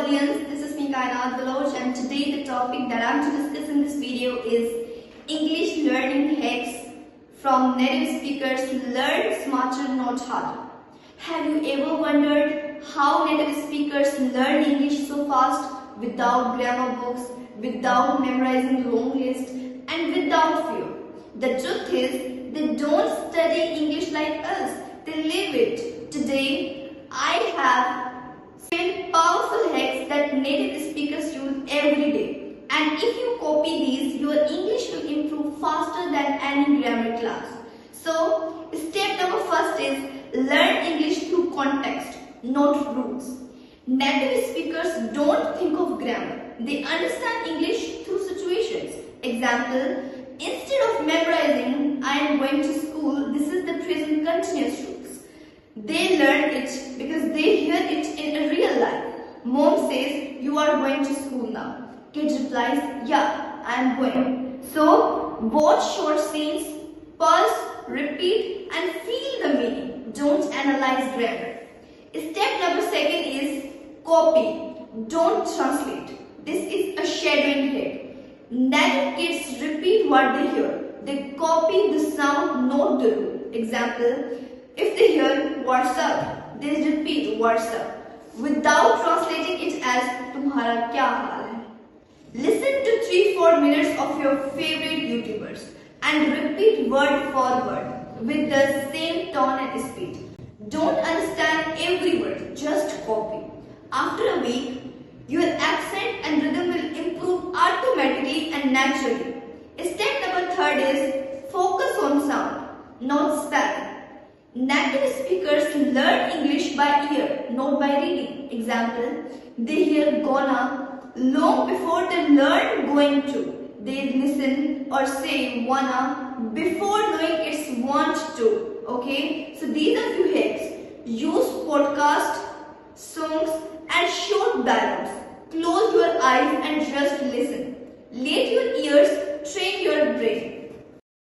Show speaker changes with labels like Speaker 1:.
Speaker 1: audience, this is me Kainat Baloj, and today the topic that I'm to discuss in this video is English learning hacks from native speakers to learn smarter, not harder. Have you ever wondered how native speakers learn English so fast without grammar books, without memorizing long lists, and without fear? The truth is, they don't study English like us, they live it. Today, I have 7 powerful hacks that native speakers use every day. And if you copy these, your English will improve faster than any grammar class. So, step number first is learn English through context, not rules. Native speakers don't think of grammar. They understand English through situations. Example, instead of memorizing, I am going to school, this is the present continuous rules. They learn it because they hear it in a real life. Mom says, you are going to school now. Kid replies, yeah, I am going. So, watch short scenes, pause, repeat and feel the meaning. Don't analyze grammar. Step number 2 is copy, don't translate. This is a shadowing hack. Native kids repeat what they hear. They copy the sound, not the rule. Example, if they hear what's up, they repeat what's up without translating it as तुम्हारा क्या हाल है. Listen to 3-4 minutes of your favorite YouTubers and repeat word for word with the same tone and speed. Don't understand every word, just copy. After a week, your accent and rhythm will improve automatically and naturally. Step number 3 is focus on sound, not spelling. Native speakers learn English by ear, not by reading. Example, they hear gonna long before they learn going to. They listen or say wanna before knowing it's want to. Okay, so these are few hacks. Use podcast, songs and short dialogues. Close your eyes and just listen. Let your ears train your brain.